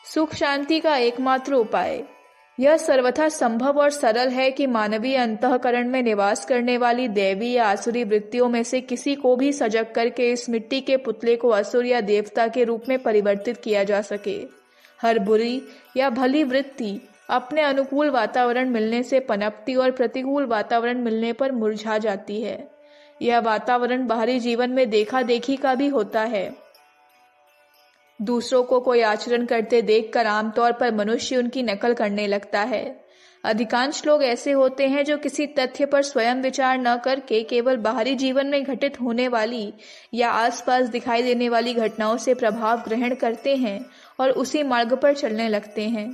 सुख शांति का एकमात्र उपाय। यह सर्वथा संभव और सरल है कि मानवीय अंतःकरण में निवास करने वाली दैवी या आसुरी वृत्तियों में से किसी को भी सजग करके इस मिट्टी के पुतले को असुर या देवता के रूप में परिवर्तित किया जा सके। हर बुरी या भली वृत्ति अपने अनुकूल वातावरण मिलने से पनपती और प्रतिकूल वातावरण मिलने पर मुरझा जाती है। यह वातावरण बाहरी जीवन में देखा देखी का भी होता है। दूसरों को कोई आचरण करते देखकर आमतौर पर मनुष्य उनकी नकल करने लगता है। अधिकांश लोग ऐसे होते हैं जो किसी तथ्य पर स्वयं विचार न करके केवल बाहरी जीवन में घटित होने वाली या आसपास दिखाई देने वाली घटनाओं से प्रभाव ग्रहण करते हैं और उसी मार्ग पर चलने लगते हैं।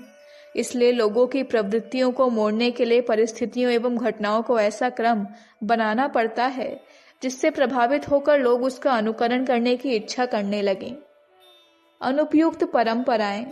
इसलिए लोगों की प्रवृत्तियों को मोड़ने के लिए परिस्थितियों एवं घटनाओं को ऐसा क्रम बनाना पड़ता है जिससे प्रभावित होकर लोग उसका अनुकरण करने की इच्छा करने लगें। अनुपयुक्त परंपराएं।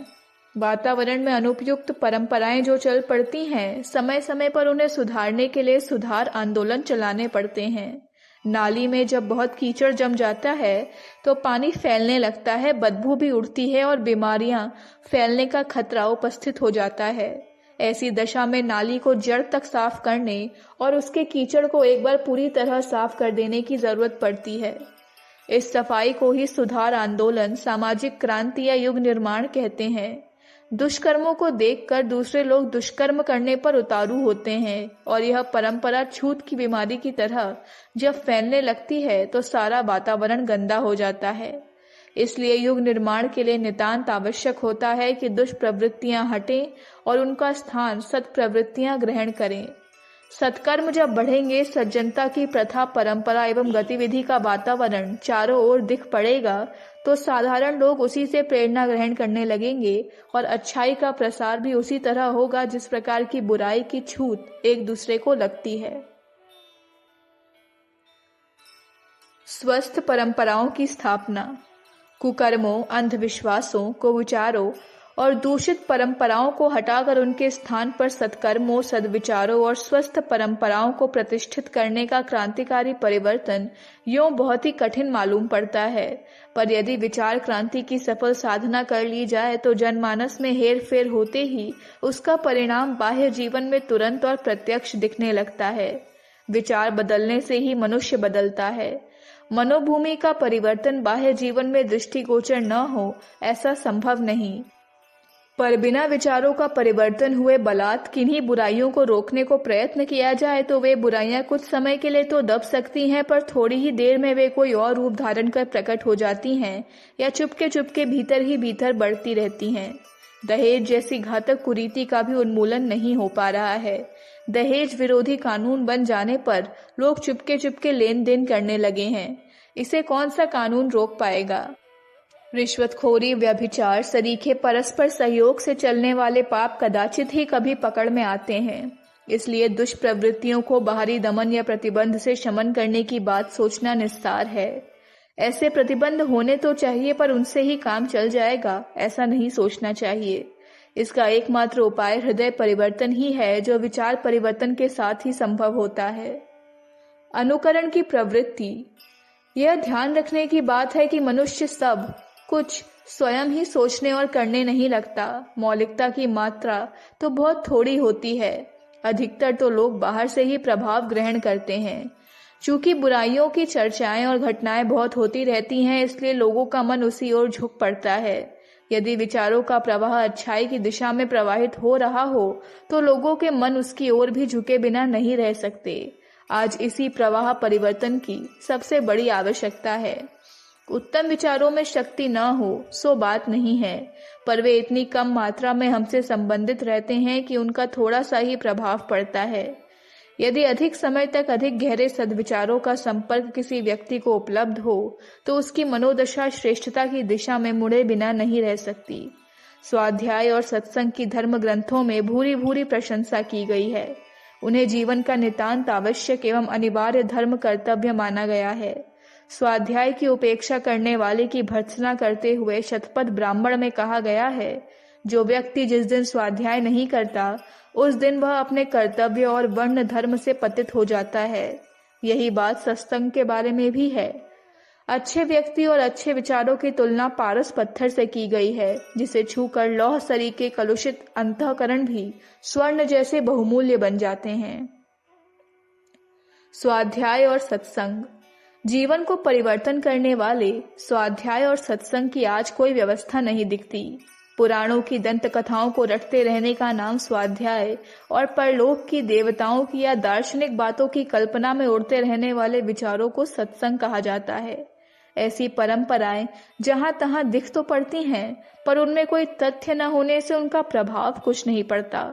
वातावरण में अनुपयुक्त परंपराएं जो चल पड़ती हैं, समय समय पर उन्हें सुधारने के लिए सुधार आंदोलन चलाने पड़ते हैं। नाली में जब बहुत कीचड़ जम जाता है तो पानी फैलने लगता है, बदबू भी उड़ती है और बीमारियां फैलने का खतरा उपस्थित हो जाता है। ऐसी दशा में नाली को जड़ तक साफ करने और उसके कीचड़ को एक बार पूरी तरह साफ कर देने की जरूरत पड़ती है। इस सफाई को ही सुधार आंदोलन, सामाजिक क्रांति या युग निर्माण कहते हैं। दुष्कर्मों को देखकर दूसरे लोग दुष्कर्म करने पर उतारू होते हैं और यह परंपरा छूत की बीमारी की तरह जब फैलने लगती है तो सारा वातावरण गंदा हो जाता है। इसलिए युग निर्माण के लिए नितांत आवश्यक होता है कि दुष्प्रवृत्तियां हटें और उनका स्थान सत्प्रवृत्तियां ग्रहण करें। सत्कर्म जब बढ़ेंगे, सज्जनता की प्रथा, परंपरा एवं गतिविधि का वातावरण चारों ओर दिख पड़ेगा तो साधारण लोग उसी से प्रेरणा ग्रहण करने लगेंगे और अच्छाई का प्रसार भी उसी तरह होगा जिस प्रकार की बुराई की छूत एक दूसरे को लगती है। स्वस्थ परंपराओं की स्थापना। कुकर्मों, अंधविश्वासों, कुविचारों और दूषित परंपराओं को हटाकर उनके स्थान पर सत्कर्मों, सद्विचारों और स्वस्थ परंपराओं को प्रतिष्ठित करने का क्रांतिकारी परिवर्तन यूं बहुत ही कठिन मालूम पड़ता है, पर यदि विचार क्रांति की सफल साधना कर ली जाए तो जनमानस में हेर फेर होते ही उसका परिणाम बाह्य जीवन में तुरंत और प्रत्यक्ष दिखने लगता है। विचार बदलने से ही मनुष्य बदलता है। मनोभूमि का परिवर्तन बाह्य जीवन में दृष्टिगोचर न हो ऐसा संभव नहीं, पर बिना विचारों का परिवर्तन हुए बलात् किन्हीं बुराइयों को रोकने को प्रयत्न किया जाए तो वे बुराइयां कुछ समय के लिए तो दब सकती हैं, पर थोड़ी ही देर में वे कोई और रूप धारण कर प्रकट हो जाती हैं या चुपके चुपके भीतर ही भीतर बढ़ती रहती हैं। दहेज जैसी घातक कुरीति का भी उन्मूलन नहीं हो पा रहा है। दहेज विरोधी कानून बन जाने पर लोग चुपके चुपके लेन देन करने लगे हैं। इसे कौन सा कानून रोक पाएगा? रिश्वतखोरी, व्यभिचार, सरीखे परस्पर सहयोग से चलने वाले पाप कदाचित ही कभी पकड़ में आते हैं। इसलिए दुष्प्रवृत्तियों को बाहरी दमन या प्रतिबंध से शमन करने की बात सोचना निस्तार है। ऐसे प्रतिबंध होने तो चाहिए, पर उनसे ही काम चल जाएगा ऐसा नहीं सोचना चाहिए। इसका एकमात्र उपाय हृदय परिवर्तन ही है, जो विचार परिवर्तन के साथ ही संभव होता है। अनुकरण की प्रवृत्ति। यह ध्यान रखने की बात है कि मनुष्य सब कुछ स्वयं ही सोचने और करने नहीं लगता। मौलिकता की मात्रा तो बहुत थोड़ी होती है। अधिकतर तो लोग बाहर से ही प्रभाव ग्रहण करते हैं। चूंकि बुराइयों की चर्चाएं और घटनाएं बहुत होती रहती हैं, इसलिए लोगों का मन उसी ओर झुक पड़ता है। यदि विचारों का प्रवाह अच्छाई की दिशा में प्रवाहित हो रहा हो तो लोगों के मन उसकी ओर भी झुके बिना नहीं रह सकते। आज इसी प्रवाह परिवर्तन की सबसे बड़ी आवश्यकता है। उत्तम विचारों में शक्ति न हो सो बात नहीं है, पर वे इतनी कम मात्रा में हमसे संबंधित रहते हैं कि उनका थोड़ा सा ही प्रभाव पड़ता है। यदि अधिक समय तक अधिक गहरे सद्विचारों का संपर्क किसी व्यक्ति को उपलब्ध हो तो उसकी मनोदशा श्रेष्ठता की दिशा में मुड़े बिना नहीं रह सकती। स्वाध्याय और सत्संग की धर्म ग्रंथों में भूरी भूरी प्रशंसा की गई है। उन्हें जीवन का नितांत आवश्यक एवं अनिवार्य धर्म कर्तव्य माना गया है। स्वाध्याय की उपेक्षा करने वाले की भर्त्सना करते हुए शतपथ ब्राह्मण में कहा गया है, जो व्यक्ति जिस दिन स्वाध्याय नहीं करता उस दिन वह अपने कर्तव्य और वर्ण धर्म से पतित हो जाता है। यही बात सत्संग के बारे में भी है। अच्छे व्यक्ति और अच्छे विचारों की तुलना पारस पत्थर से की गई है, जिसे छूकर लौह सरी के कलुषित अंतःकरण भी स्वर्ण जैसे बहुमूल्य बन जाते हैं। स्वाध्याय और सत्संग। जीवन को परिवर्तन करने वाले स्वाध्याय और सत्संग की आज कोई व्यवस्था नहीं दिखती। पुराणों की दंत कथाओं को रटते रहने का नाम स्वाध्याय और परलोक की देवताओं की या दार्शनिक बातों की कल्पना में उड़ते रहने वाले विचारों को सत्संग कहा जाता है। ऐसी परंपराएं जहां तहां दिख तो पड़ती हैं, पर उनमें कोई तथ्य न होने से उनका प्रभाव कुछ नहीं पड़ता।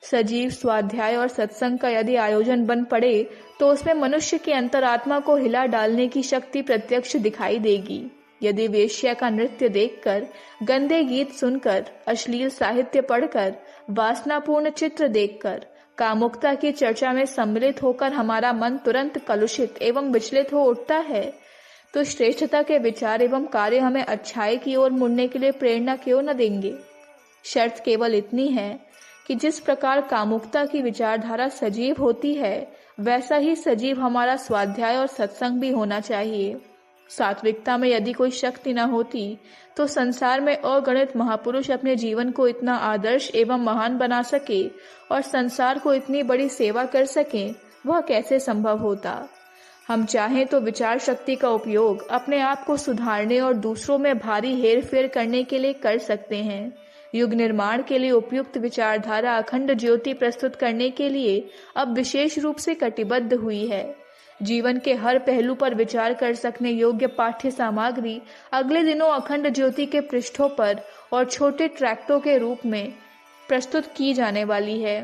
सजीव स्वाध्याय और सत्संग का यदि आयोजन बन पड़े तो उसमें मनुष्य की अंतरात्मा को हिला डालने की शक्ति प्रत्यक्ष दिखाई देगी। यदि वेश्या का नृत्य देखकर, गंदे गीत सुनकर, अश्लील साहित्य पढ़कर, वासनापूर्ण चित्र देखकर, कामुकता की चर्चा में सम्मिलित होकर हमारा मन तुरंत कलुषित एवं विचलित हो उठता है, तो श्रेष्ठता के विचार एवं कार्य हमें अच्छाई की ओर मुड़ने के लिए प्रेरणा क्यों न देंगे। शर्त केवल इतनी है कि जिस प्रकार कामुकता की विचारधारा सजीव होती है, वैसा ही सजीव हमारा स्वाध्याय और सत्संग भी होना चाहिए। सात्विकता में यदि कोई शक्ति न होती तो संसार में अगणित महापुरुष अपने जीवन को इतना आदर्श एवं महान बना सके और संसार को इतनी बड़ी सेवा कर सके, वह कैसे संभव होता। हम चाहें तो विचार शक्ति का उपयोग अपने आप को सुधारने और दूसरों में भारी हेर फेर करने के लिए कर सकते हैं। युग निर्माण के लिए उपयुक्त विचारधारा अखंड ज्योति प्रस्तुत करने के लिए अब विशेष रूप से कटिबद्ध हुई है। जीवन के हर पहलू पर विचार कर सकने योग्य पाठ्य सामग्री अगले दिनों अखंड ज्योति के पृष्ठों पर और छोटे ट्रैक्टों के रूप में प्रस्तुत की जाने वाली है।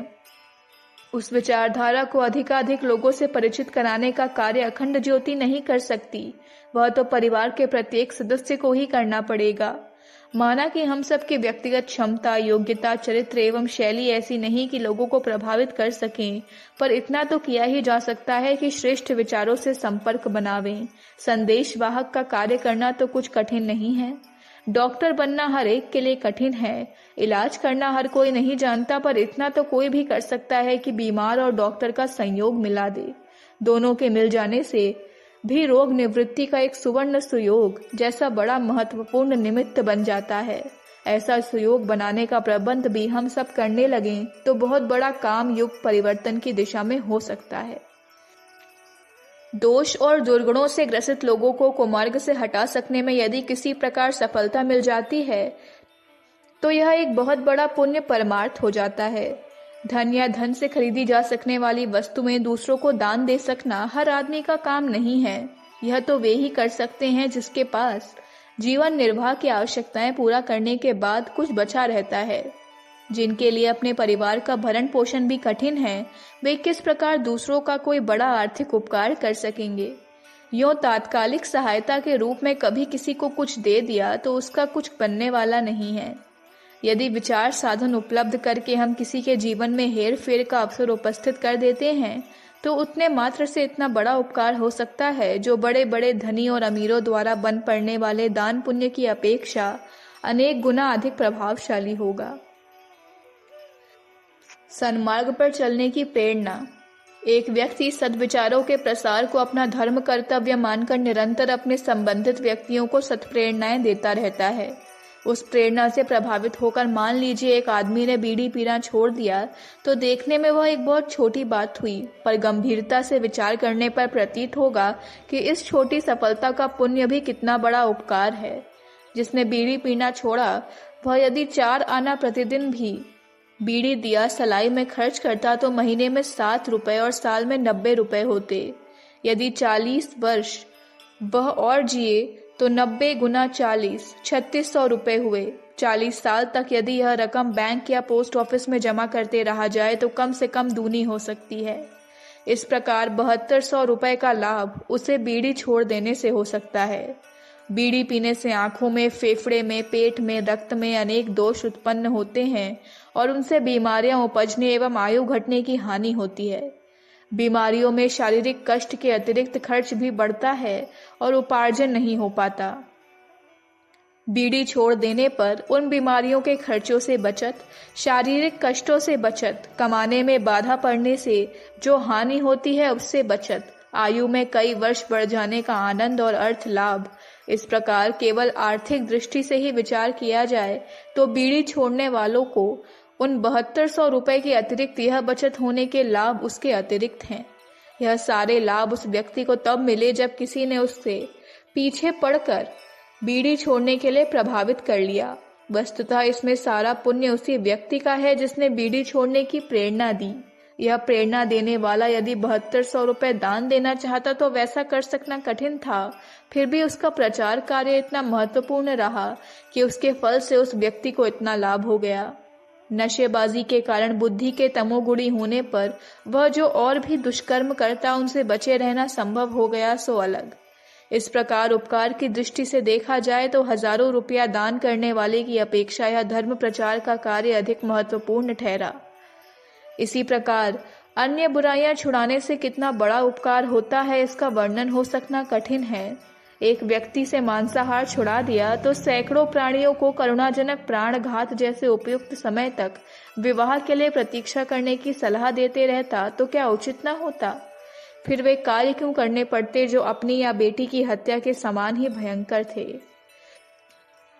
उस विचारधारा को अधिकाधिक लोगों से परिचित कराने का कार्य अखंड ज्योति नहीं कर सकती, वह तो परिवार के प्रत्येक सदस्य को ही करना पड़ेगा। माना कि हम सबकी व्यक्तिगत क्षमता, योग्यता, चरित्र एवं शैली ऐसी नहीं कि लोगों को प्रभावित कर सकें, पर इतना तो किया ही जा सकता है कि श्रेष्ठ विचारों से संपर्क बनावें। संदेश वाहक का कार्य करना तो कुछ कठिन नहीं है। डॉक्टर बनना हर एक के लिए कठिन है, इलाज करना हर कोई नहीं जानता, पर इतना तो कोई भी कर सकता है कि बीमार और डॉक्टर का संयोग मिला दे। दोनों के मिल जाने से भी रोग निवृत्ति का एक सुवर्ण सुयोग जैसा बड़ा महत्वपूर्ण निमित्त बन जाता है। ऐसा सुयोग बनाने का प्रबंध भी हम सब करने लगें तो बहुत बड़ा काम युग परिवर्तन की दिशा में हो सकता है। दोष और दुर्गुणों से ग्रसित लोगों को कुमार्ग से हटा सकने में यदि किसी प्रकार सफलता मिल जाती है तो यह एक बहुत बड़ा पुण्य परमार्थ हो जाता है। धन या धन से खरीदी जा सकने वाली वस्तु में दूसरों को दान दे सकना हर आदमी का काम नहीं है। यह तो वे ही कर सकते हैं जिसके पास जीवन निर्वाह की आवश्यकताएं पूरा करने के बाद कुछ बचा रहता है। जिनके लिए अपने परिवार का भरण पोषण भी कठिन है, वे किस प्रकार दूसरों का कोई बड़ा आर्थिक उपकार कर सकेंगे। यूं तात्कालिक सहायता के रूप में कभी किसी को कुछ दे दिया तो उसका कुछ बनने वाला नहीं है। यदि विचार साधन उपलब्ध करके हम किसी के जीवन में हेर फेर का अवसर उपस्थित कर देते हैं तो उतने मात्र से इतना बड़ा उपकार हो सकता है जो बड़े बड़े धनी और अमीरों द्वारा बन पड़ने वाले दान पुण्य की अपेक्षा अनेक गुना अधिक प्रभावशाली होगा। सन्मार्ग पर चलने की प्रेरणा। एक व्यक्ति सद्विचारों के प्रसार को अपना धर्म कर्तव्य मानकर निरंतर अपने संबंधित व्यक्तियों को सत्प्रेरणाएं देता रहता है। उस प्रेरणा से प्रभावित होकर मान लीजिए एक आदमी ने बीड़ी पीना छोड़ दिया तो देखने में वह एक बहुत छोटी बात हुई, पर गंभीरता से विचार करने पर प्रतीत होगा कि इस छोटी सफलता का पुण्य भी कितना बड़ा उपकार है। जिसने बीड़ी पीना छोड़ा वह यदि 4 आना प्रतिदिन भी बीड़ी दिया सलाई में खर्च करता तो महीने में 7 रुपए और साल में 90 रुपए होते। यदि 40 वर्ष वह और जिए तो 90 गुना 40 3600 रुपए हुए। 40 साल तक यदि यह रकम बैंक या पोस्ट ऑफिस में जमा करते रहा जाए तो कम से कम दूनी हो सकती है। इस प्रकार 7200 रुपए का लाभ उसे बीड़ी छोड़ देने से हो सकता है। बीड़ी पीने से आंखों में, फेफड़े में, पेट में, रक्त में अनेक दोष उत्पन्न होते हैं और उनसे बीमारियां उपजने एवं आयु घटने की हानि होती है। बीमारियों में शारीरिक कष्ट के अतिरिक्त खर्च भी बढ़ता है और उपार्जन नहीं हो पाता। बीड़ी छोड़ देने पर उन बीमारियों के खर्चों से बचत, शारीरिक कष्टों से बचत, कमाने में बाधा पड़ने से जो हानि होती है उससे बचत, आयु में कई वर्ष बढ़ जाने का आनंद और अर्थ लाभ। इस प्रकार केवल आर्थिक दृष्टि से ही विचार किया जाए तो बीड़ी छोड़ने वालों को उन 7200 रुपए के अतिरिक्त यह बचत होने के लाभ उसके अतिरिक्त हैं। यह सारे लाभ उस व्यक्ति को तब मिले जब किसी ने उससे पीछे पड़कर बीड़ी छोड़ने के लिए प्रभावित कर लिया। वस्तुतः इसमें सारा पुण्य उसी व्यक्ति का है जिसने बीड़ी छोड़ने की प्रेरणा दी। यह प्रेरणा देने वाला यदि 7200 रुपए दान देना चाहता तो वैसा कर सकना कठिन था, फिर भी उसका प्रचार कार्य इतना महत्वपूर्ण रहा कि उसके फल से उस व्यक्ति को इतना लाभ हो गया। नशेबाजी के कारण बुद्धि के तमोगुणी होने पर वह जो और भी दुष्कर्म करता उनसे बचे रहना संभव हो गया सो अलग। इस प्रकार उपकार की दृष्टि से देखा जाए तो हजारों रुपया दान करने वाले की अपेक्षा यह धर्म प्रचार का कार्य अधिक महत्वपूर्ण ठहरा। इसी प्रकार अन्य बुराइयां छुड़ाने से कितना बड़ा उपकार होता है इसका वर्णन हो सकना कठिन है। एक व्यक्ति से मांसाहार छुड़ा दिया तो सैकड़ों प्राणियों को करुणाजनक प्राणघात जैसे उपयुक्त समय तक विवाह के लिए प्रतीक्षा करने की सलाह देते रहता तो क्या उचित न होता? फिर वे कार्य क्यों करने पड़ते जो अपनी या बेटी की हत्या के समान ही भयंकर थे।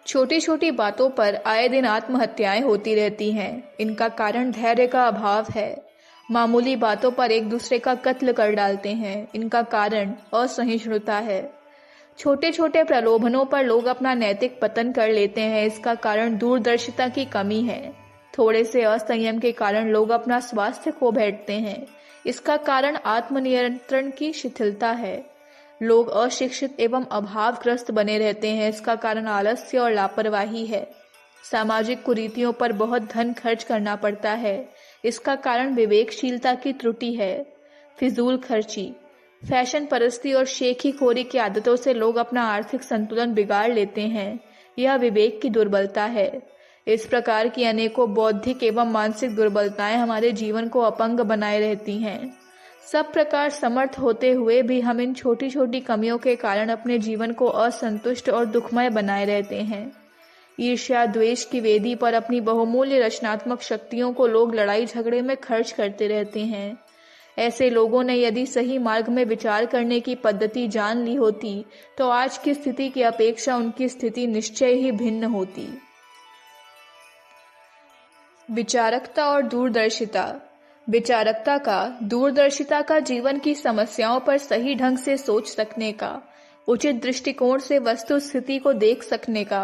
छोटी छोटी बातों पर आए दिन आत्महत्याएं होती रहती हैं। इनका कारण धैर्य का अभाव है। मामूली बातों पर एक दूसरे का कत्ल कर डालते हैं। इनका कारण असहिष्णुता है। छोटे छोटे प्रलोभनों पर लोग अपना नैतिक पतन कर लेते हैं। इसका कारण दूरदर्शिता की कमी है। थोड़े से असंयम के कारण लोग अपना स्वास्थ्य खो बैठते हैं। इसका कारण आत्मनियंत्रण की शिथिलता है। लोग अशिक्षित एवं अभावग्रस्त बने रहते हैं। इसका कारण आलस्य और लापरवाही है। सामाजिक कुरीतियों पर बहुत धन खर्च करना पड़ता है। इसका कारण विवेकशीलता की त्रुटि है। फिजूल खर्ची, फैशन परस्ती और शेखीखोरी की आदतों से लोग अपना आर्थिक संतुलन बिगाड़ लेते हैं। यह विवेक की दुर्बलता है। इस प्रकार की अनेकों बौद्धिक एवं मानसिक दुर्बलताएं हमारे जीवन को अपंग बनाए रहती हैं। सब प्रकार समर्थ होते हुए भी हम इन छोटी छोटी कमियों के कारण अपने जीवन को असंतुष्ट और दुखमय बनाए रहते हैं। ईर्ष्या द्वेष की वेदी पर अपनी बहुमूल्य रचनात्मक शक्तियों को लोग लड़ाई झगड़े में खर्च करते रहते हैं। ऐसे लोगों ने यदि सही मार्ग में विचार करने की पद्धति जान ली होती तो आज की स्थिति की अपेक्षा उनकी स्थिति निश्चय ही भिन्न होती। विचारकता और दूरदर्शिता। विचारकता का, दूरदर्शिता का जीवन की समस्याओं पर सही ढंग से सोच सकने का, उचित दृष्टिकोण से वस्तु स्थिति को देख सकने का,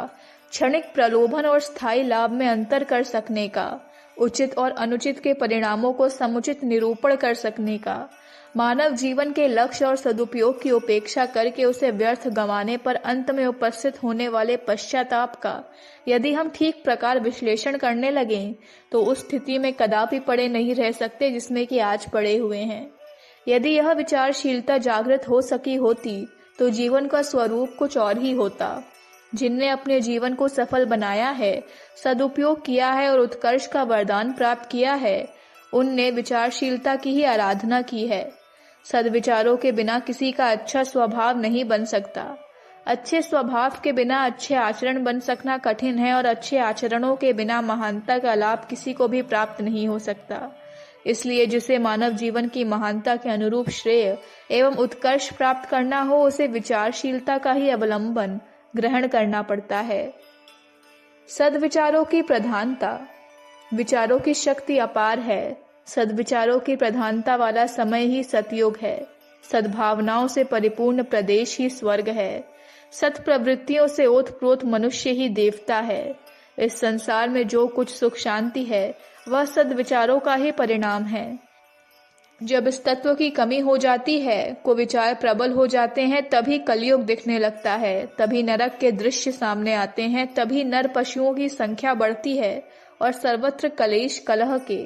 क्षणिक प्रलोभन और स्थायी लाभ में अंतर कर सकने का, उचित और अनुचित के परिणामों को समुचित निरूपण कर सकने का, मानव जीवन के लक्ष्य और सदुपयोग की उपेक्षा करके उसे व्यर्थ गंवाने पर अंत में उपस्थित होने वाले पश्चाताप का यदि हम ठीक प्रकार विश्लेषण करने लगें तो उस स्थिति में कदापि पड़े नहीं रह सकते जिसमें कि आज पड़े हुए हैं। यदि यह विचारशीलता जागृत हो सकी होती तो जीवन का स्वरूप कुछ और ही होता। जिनने अपने जीवन को सफल बनाया है, सदुपयोग किया है और उत्कर्ष का वरदान प्राप्त किया है, उनने विचारशीलता की ही आराधना की है। सद्विचारों के बिना किसी का अच्छा स्वभाव नहीं बन सकता। अच्छे स्वभाव के बिना अच्छे आचरण बन सकना कठिन है और अच्छे आचरणों के बिना महानता का लाभ किसी को भी प्राप्त नहीं हो सकता। इसलिए जिसे मानव जीवन की महानता के अनुरूप श्रेय एवं उत्कर्ष प्राप्त करना हो उसे विचारशीलता का ही अवलंबन ग्रहण करना पड़ता है। सद्विचारों की प्रधानता। विचारों की शक्ति अपार है। सद्विचारों की प्रधानता वाला समय ही सतयुग है। सद्भावनाओं से परिपूर्ण प्रदेश ही स्वर्ग है। सत प्रवृत्तियों से ओतप्रोत मनुष्य ही देवता है। इस संसार में जो कुछ सुख शांति है वह सद्विचारों का ही परिणाम है। जब इस तत्व की कमी हो जाती है, कुविचार प्रबल हो जाते हैं, तभी कलयुग दिखने लगता है, तभी नरक के दृश्य सामने आते हैं, तभी नर पशुओं की संख्या बढ़ती है और सर्वत्र कलेश कलह के,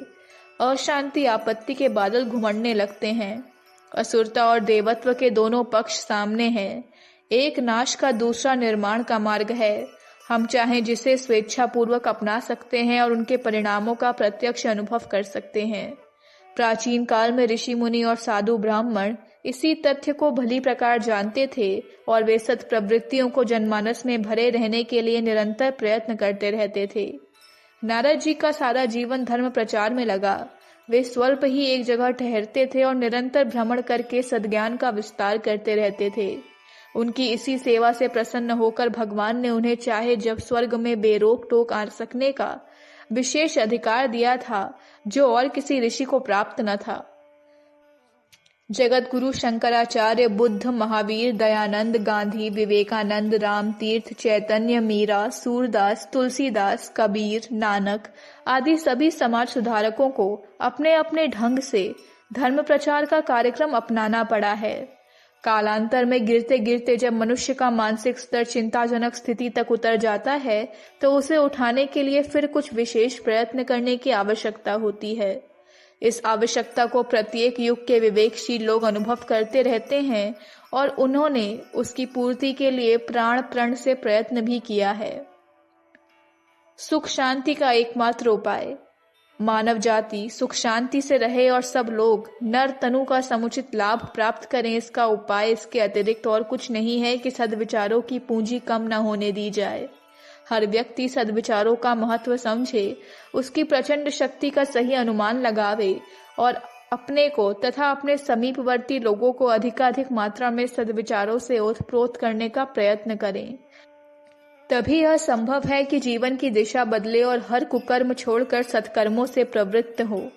अशांति आपत्ति के बादल घुमड़ने लगते हैं। असुरता और देवत्व के दोनों पक्ष सामने हैं। एक नाश का, दूसरा निर्माण का मार्ग है। हम चाहें जिसे स्वेच्छापूर्वक अपना सकते हैं और उनके परिणामों का प्रत्यक्ष अनुभव कर सकते हैं। प्राचीन काल में ऋषि मुनि और साधु ब्राह्मण इसी तथ्य को भली प्रकार जानते थे और वे सत प्रवृत्तियों को जनमानस में भरे रहने के लिए निरंतर प्रयत्न करते रहते थे। नारद जी का सारा जीवन धर्म प्रचार में लगा। वे स्वल्प ही एक जगह ठहरते थे और निरंतर भ्रमण करके सद्ज्ञान का विस्तार करते रहते थे। उनकी इसी सेवा से प्रसन्न होकर भगवान ने उन्हें चाहे जब स्वर्ग में बेरोक टोक आ सकने का विशेष अधिकार दिया था, जो और किसी ऋषि को प्राप्त न था। जगत गुरु शंकराचार्य, बुद्ध, महावीर, दयानंद, गांधी, विवेकानंद, राम तीर्थ, चैतन्य, मीरा, सूरदास, तुलसीदास, कबीर, नानक आदि सभी समाज सुधारकों को अपने अपने ढंग से धर्म प्रचार का कार्यक्रम अपनाना पड़ा है। कालांतर में गिरते गिरते जब मनुष्य का मानसिक स्तर चिंताजनक स्थिति तक उतर जाता है, तो उसे उठाने के लिए फिर कुछ विशेष प्रयत्न करने की आवश्यकता होती है। इस आवश्यकता को प्रत्येक युग के विवेकशील लोग अनुभव करते रहते हैं और उन्होंने उसकी पूर्ति के लिए प्राण प्रण से प्रयत्न भी किया है। सुख शांति का एकमात्र उपाय, मानव जाति सुख शांति से रहे और सब लोग नर तनु का समुचित लाभ प्राप्त करें, इसका उपाय इसके अतिरिक्त और कुछ नहीं है कि सद्विचारों की पूंजी कम न होने दी जाए। हर व्यक्ति सद्विचारों का महत्व समझे, उसकी प्रचंड शक्ति का सही अनुमान लगावे और अपने को तथा अपने समीपवर्ती लोगों को अधिकाधिक मात्रा में सद्विचारों से ओतप्रोत करने का प्रयत्न करें। तभी यह संभव है कि जीवन की दिशा बदले और हर कुकर्म छोड़कर सत्कर्मों से प्रवृत्त हो।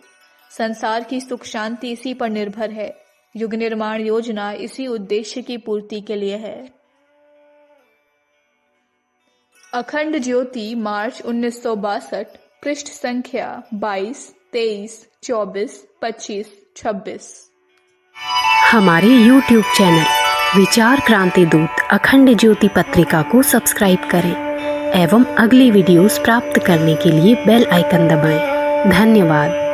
संसार की सुख शांति इसी पर निर्भर है। युग निर्माण योजना इसी उद्देश्य की पूर्ति के लिए है। अखंड ज्योति, मार्च 1962, पृष्ठ संख्या 22, 23, 24, 25, 26। हमारे YouTube चैनल विचार क्रांति दूत अखंड ज्योति पत्रिका को सब्सक्राइब करें एवं अगली वीडियोस प्राप्त करने के लिए बेल आइकन दबाएं। धन्यवाद।